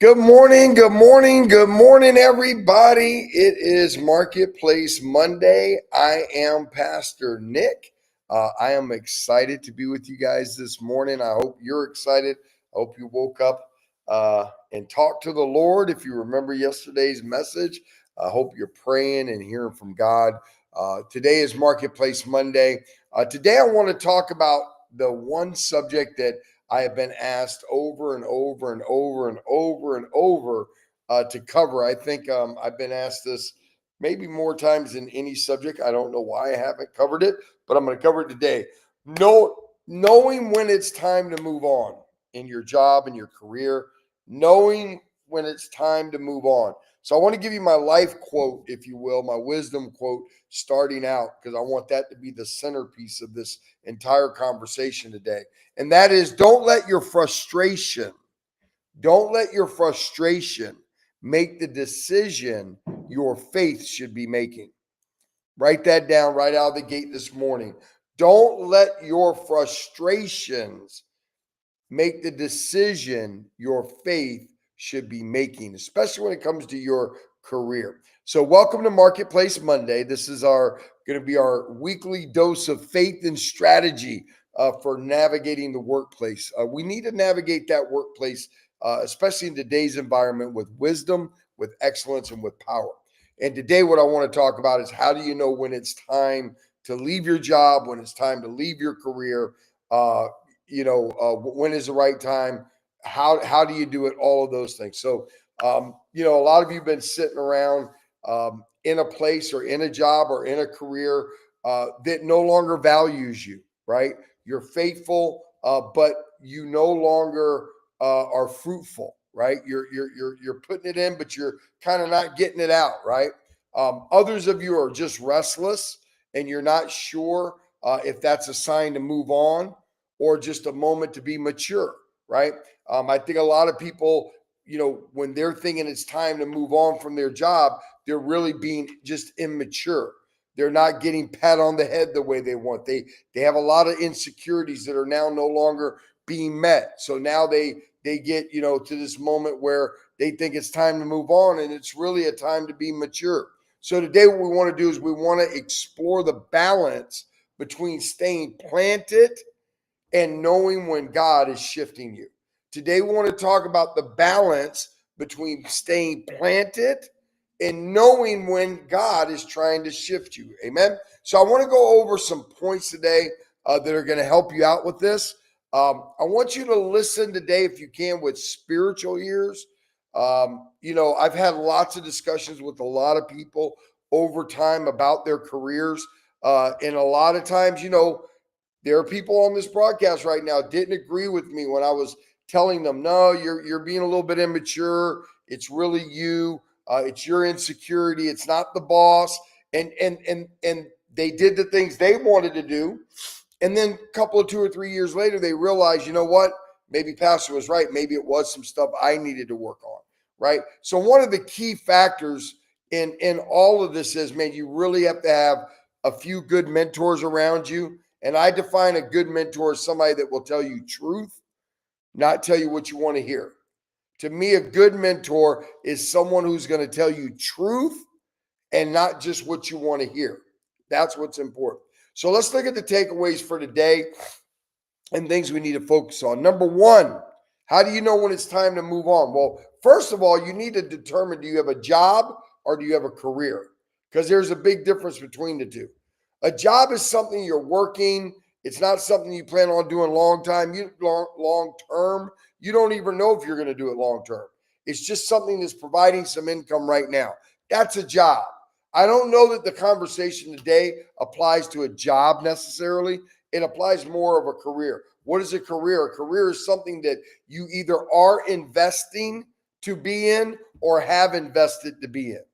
Good morning, good morning, good morning, everybody. It is Marketplace Monday. I am Pastor Nick. I am excited to be with you guys this morning. I hope you're excited. I hope you woke up and talked to the Lord. If you remember yesterday's message, I hope you're praying and hearing from God. Today is Marketplace Monday. Today, I want to talk about the one subject that I have been asked over and over and over and over and over to cover. I think I've been asked this maybe more times than any subject. I don't know why I haven't covered it, but I'm going to cover it today. Knowing when it's time to move on in your job and your career, knowing when it's time to move on. So I want to give you my life quote, if you will, my wisdom quote starting out, because I want that to be the centerpiece of this entire conversation today. And that is, don't let your frustration make the decision your faith should be making. Write that down right out of the gate this morning. Don't let your frustrations make the decision your faith should be making, especially when it comes to your career. So welcome to Marketplace Monday. This is going to be our weekly dose of faith and strategy for navigating the workplace. We need to navigate that workplace, especially in today's environment, with wisdom, with excellence, and with power. And today what I want to talk about is, how do you know when it's time to leave your job, when it's time to leave your career, when is the right time? How do you do it? All of those things. So, a lot of you have been sitting around in a place or in a job or in a career that no longer values you, right? You're faithful, but you no longer are fruitful, right? You're putting it in, but you're kind of not getting it out, right? Others of you are just restless, and you're not sure if that's a sign to move on or just a moment to be mature, right? I think a lot of people, when they're thinking it's time to move on from their job, they're really being just immature. They're not getting pat on the head the way they want. They have a lot of insecurities that are now no longer being met. So now they get, to this moment where they think it's time to move on, and it's really a time to be mature. So today what we want to do is we want to explore the balance between staying planted and knowing when God is shifting you. Today, we want to talk about the balance between staying planted and knowing when God is trying to shift you. Amen. So I want to go over some points today that are going to help you out with this. I want you to listen today, if you can, with spiritual ears. I've had lots of discussions with a lot of people over time about their careers. And a lot of times, there are people on this broadcast right now didn't agree with me when I was telling them, no, you're being a little bit immature. It's really you. It's your insecurity. It's not the boss. And they did the things they wanted to do. And then a couple of 2 or 3 years later, they realized, you know what? Maybe Pastor was right. Maybe it was some stuff I needed to work on, right? So one of the key factors in all of this is, man, you really have to have a few good mentors around you. And I define a good mentor as somebody that will tell you truth, not tell you what you want to hear. To me, a good mentor is someone who's going to tell you truth and not just what you want to hear. That's what's important. So let's look at the takeaways for today and things we need to focus on. Number one, how do you know when it's time to move on? Well, first of all, you need to determine, do you have a job or do you have a career? Because there's a big difference between the two. A job is something you're working. It's not something you plan on doing long term. You don't even know if you're going to do it long term. It's just something that's providing some income right now. That's a job. I don't know that the conversation today applies to a job necessarily. It applies more of a career. What is a career? A career is something that you either are investing to be in or have invested to be in.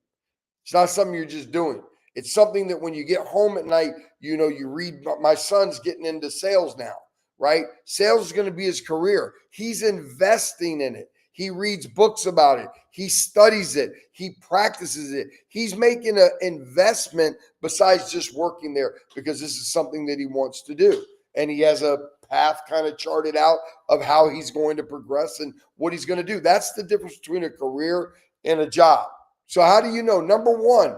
It's not something you're just doing. It's something that when you get home at night, you read. My son's getting into sales now, right? Sales is going to be his career. He's investing in it. He reads books about it. He studies it. He practices it. He's making an investment besides just working there, because this is something that he wants to do. And he has a path kind of charted out of how he's going to progress and what he's going to do. That's the difference between a career and a job. So how do you know? Number one,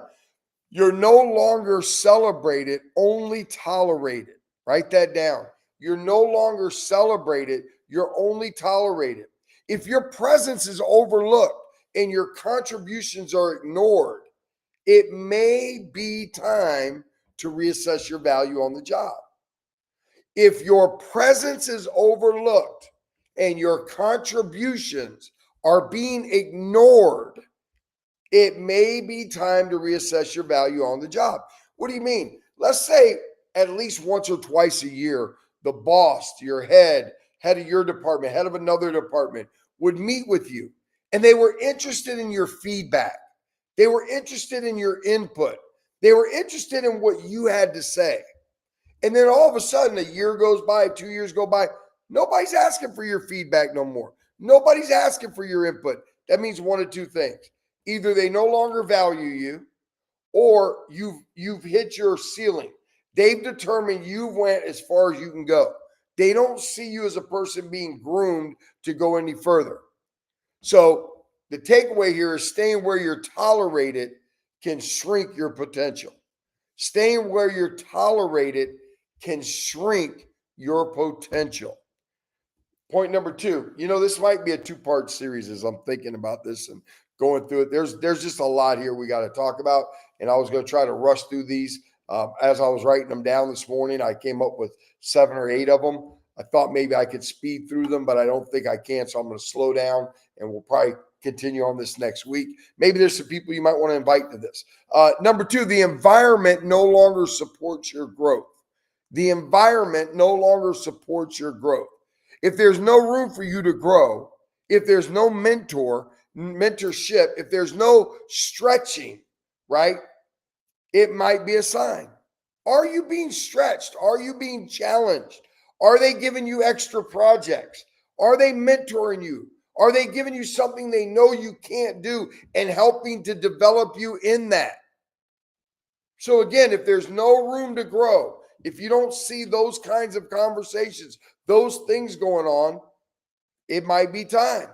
you're no longer celebrated, only tolerated. Write that down. You're no longer celebrated, you're only tolerated. If your presence is overlooked and your contributions are ignored, it may be time to reassess your value on the job. If your presence is overlooked and your contributions are being ignored, it may be time to reassess your value on the job. What do you mean? Let's say at least once or twice a year, the boss, your head of your department, head of another department would meet with you and they were interested in your feedback. They were interested in your input. They were interested in what you had to say. And then all of a sudden, a year goes by, 2 years go by. Nobody's asking for your feedback no more. Nobody's asking for your input. That means one of two things. Either they no longer value you or you've hit your ceiling. They've determined you went as far as you can go. They don't see you as a person being groomed to go any further. So the takeaway here is staying where you're tolerated can shrink your potential. Staying where you're tolerated can shrink your potential. Point number two, this might be a two-part series as I'm thinking about this and going through it. There's just a lot here we got to talk about, and I was going to try to rush through these. As I was writing them down this morning, I came up with 7 or 8 of them. I thought maybe I could speed through them, but I don't think I can, so I'm going to slow down, and we'll probably continue on this next week. Maybe there's some people you might want to invite to this. Number 2, the environment no longer supports your growth. The environment no longer supports your growth. If there's no room for you to grow, if there's no mentorship, if there's no stretching, right, it might be a sign. Are you being stretched? Are you being challenged? Are they giving you extra projects? Are they mentoring you? Are they giving you something they know you can't do and helping to develop you in that? So again, if there's no room to grow, if you don't see those kinds of conversations, those things going on, it might be time.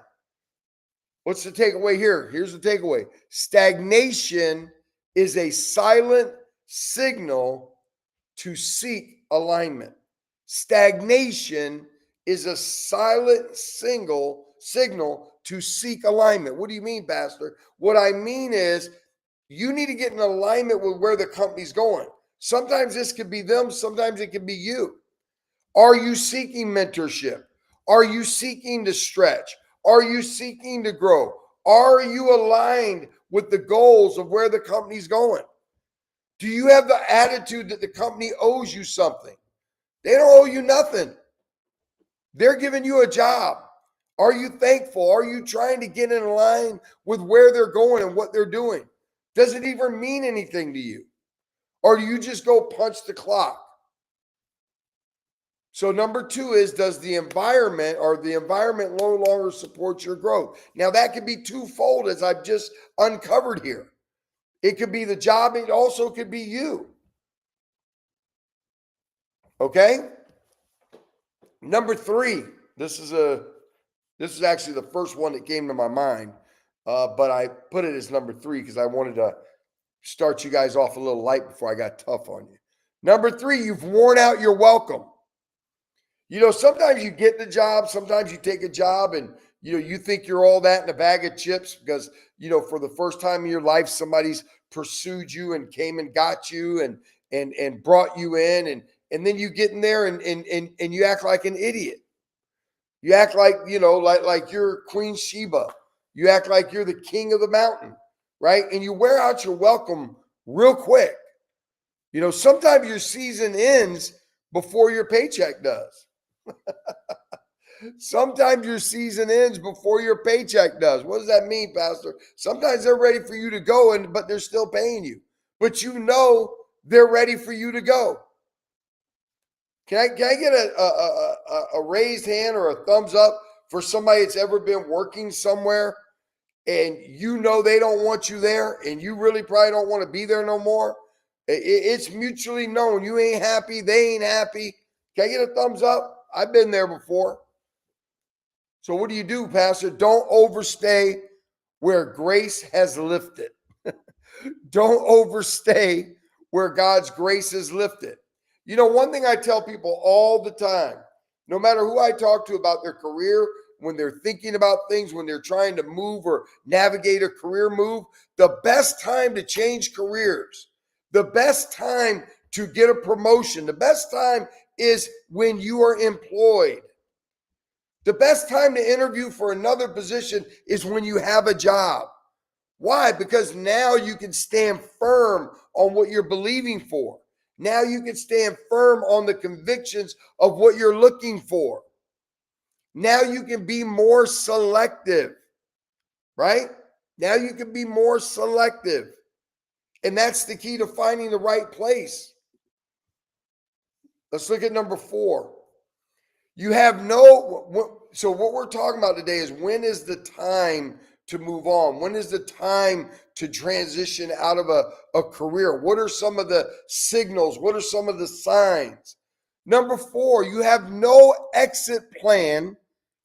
What's the takeaway here? Here's the takeaway. Stagnation is a silent signal to seek alignment. Stagnation is a silent signal to seek alignment. What do you mean, Pastor? What I mean is you need to get in alignment with where the company's going. Sometimes this could be them, sometimes it could be you. Are you seeking mentorship? Are you seeking to stretch? Are you seeking to grow? Are you aligned with the goals of where the company's going? Do you have the attitude that the company owes you something? They don't owe you nothing. They're giving you a job. Are you thankful? Are you trying to get in line with where they're going and what they're doing? Does it even mean anything to you? Or do you just go punch the clock? So number 2 is, does the environment no longer support your growth? Now that could be twofold, as I've just uncovered here. It could be the job. It also could be you. Okay. Number 3, this is actually the first one that came to my mind, but I put it as number 3 because I wanted to start you guys off a little light before I got tough on you. Number 3, you've worn out your welcome. Sometimes you get the job, sometimes you take a job and, you think you're all that in a bag of chips because, for the first time in your life, somebody's pursued you and came and got you and brought you in. And then you get in there and you act like an idiot. You act like, like you're Queen Sheba. You act like you're the king of the mountain, right? And you wear out your welcome real quick. Sometimes your season ends before your paycheck does. Sometimes your season ends before your paycheck does. What does that mean, Pastor? Sometimes they're ready for you to go, but they're still paying you. But they're ready for you to go. Can I get a raised hand or a thumbs up for somebody that's ever been working somewhere and they don't want you there and you really probably don't want to be there no more? It's mutually known. You ain't happy. They ain't happy. Can I get a thumbs up? I've been there before. So what do, Pastor? Don't overstay where grace has lifted. Don't overstay where God's grace is lifted. You know, one thing I tell people all the time, no matter who I talk to about their career, when they're thinking about things, when they're trying to move or navigate a career move, the best time to change careers, the best time to get a promotion, the best time is when you are employed. The best time to interview for another position is when you have a job. Why? Because now you can stand firm on what you're believing for. Now you can stand firm on the convictions of what you're looking for. Now you can be more selective, right? Now you can be more selective. And that's the key to finding the right place. Let's look at number 4. You have so what we're talking about today is, when is the time to move on? When is the time to transition out of a career? What are some of the signals? What are some of the signs? Number 4, you have no exit plan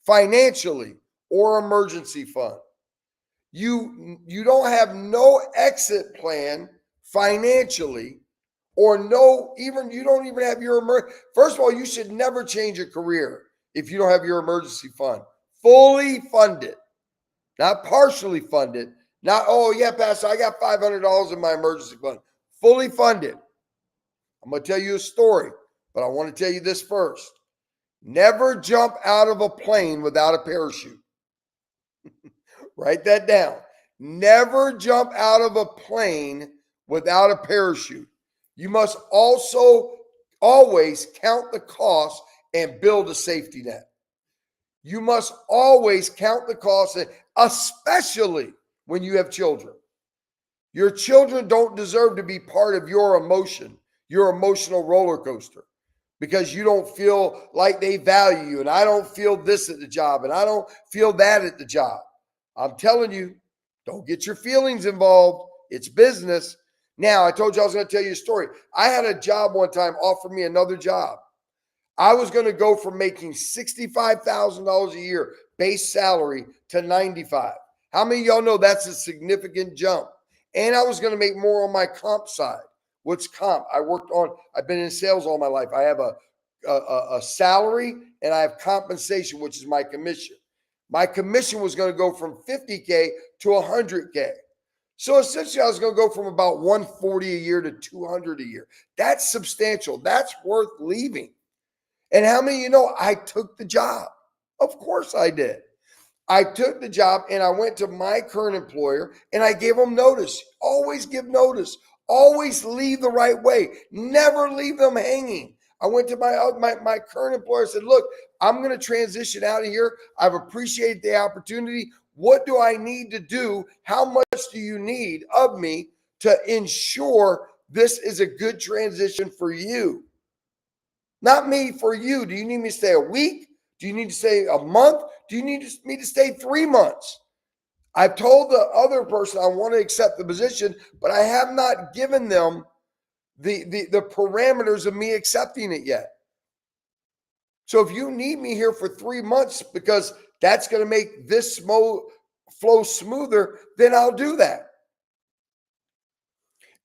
financially or emergency fund. You don't have no exit plan financially, or you don't even have your First of all, you should never change a career if you don't have your emergency fund fully funded, not partially funded. Not, oh yeah, Pastor, I got $500 in my emergency fund. Fully funded. I'm going to tell you a story, but I want to tell you this first. Never jump out of a plane without a parachute. Write that down. Never jump out of a plane without a parachute. You must also always count the cost and build a safety net. You must always count the cost, especially when you have children. Your children don't deserve to be part of your emotional roller coaster, because you don't feel like they value you. And I don't feel this at the job, and I don't feel that at the job. I'm telling you, don't get your feelings involved. It's business. Now, I told you I was going to tell you a story. I had a job one time offer me another job. I was going to go from making $65,000 a year base salary to $95,000. How many of y'all know that's a significant jump? And I was going to make more on my comp side. What's comp? I've been in sales all my life. I have a salary, and I have compensation, which is my commission. My commission was going to go from $50K to $100K. So essentially, I was going to go from about $140 a year to $200 a year. That's substantial. That's worth leaving. And how many of you know I took the job? Of course I did. I took the job, and I went to my current employer, and I gave them notice. Always give notice. Always leave the right way. Never leave them hanging. I went to my current employer and said, look, I'm going to transition out of here. I've appreciated the opportunity. What do I need to do? How much do you need of me to ensure this is a good transition for you? Not me, for you. Do you need me to stay a week? Do you need to stay a month? Do you need me to stay 3 months? I've told the other person I want to accept the position, but I have not given them the parameters of me accepting it yet. So if you need me here for 3 months because that's going to make this flow smoother, then I'll do that.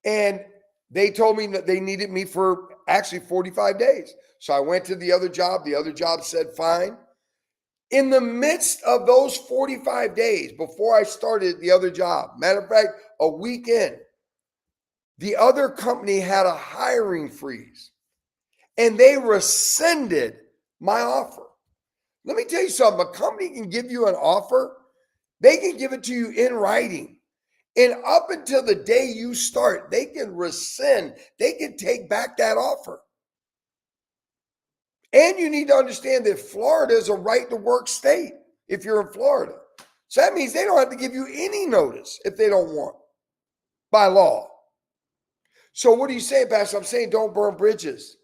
And they told me that they needed me for actually 45 days. So I went to the other job. The other job said, fine. In the midst of those 45 days before I started the other job, matter of fact, a weekend, the other company had a hiring freeze, and they rescinded my offer. Let me tell you something. A company can give you an offer. They can give it to you in writing. And up until the day you start, they can rescind. They can take back that offer. And you need to understand that Florida is a right to work state if you're in Florida. So that means they don't have to give you any notice if they don't want, by law. So what are you saying, Pastor? I'm saying don't burn bridges.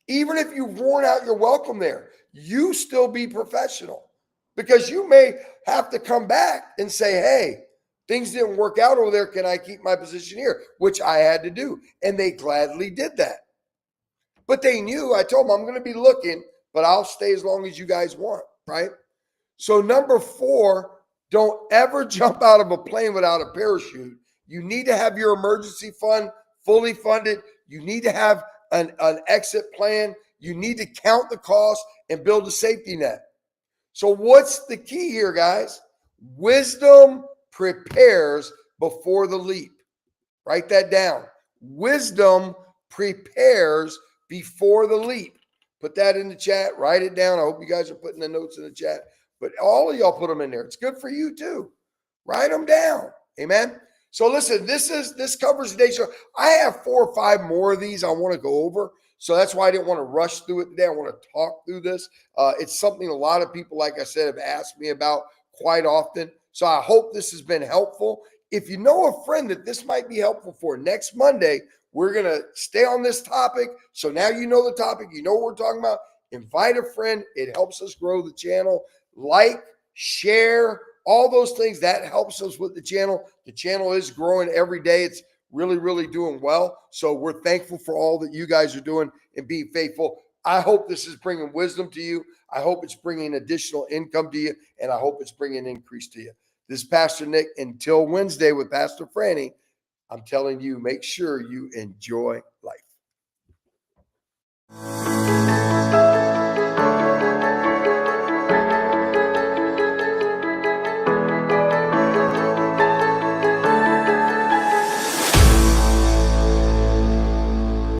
Even if you've worn out your welcome there, you still be professional, because you may have to come back and say, hey, things didn't work out over there. Can I keep my position here? Which I had to do. And they gladly did that. But they knew, I told them, I'm going to be looking but I'll stay as long as you guys want, right? So number 4, don't ever jump out of a plane without a parachute. You need to have your emergency fund fully funded. You need to have an exit plan. You need to count the cost and build a safety net. So what's the key here, guys? Wisdom prepares before the leap. Write that down. Wisdom prepares before the leap. Put that in the chat. Write it down. I hope you guys are putting the notes in the chat. But all of y'all put them in there. It's good for you too. Write them down. Amen. So listen, this covers today's show. I have 4 or 5 more of these I want to go over. So that's why I didn't want to rush through it today. I want to talk through this. It's something a lot of people, like I said, have asked me about quite often. So I hope this has been helpful. If you know a friend that this might be helpful for, next Monday, we're going to stay on this topic. So now you know the topic, you know what we're talking about. Invite a friend. It helps us grow the channel. Like, share, all those things. That helps us with the channel. The channel is growing every day. It's really, really doing well. So we're thankful for all that you guys are doing and being faithful. I hope this is bringing wisdom to you. I hope it's bringing additional income to you. And I hope it's bringing increase to you. This is Pastor Nick. Until Wednesday with Pastor Franny, I'm telling you, make sure you enjoy life.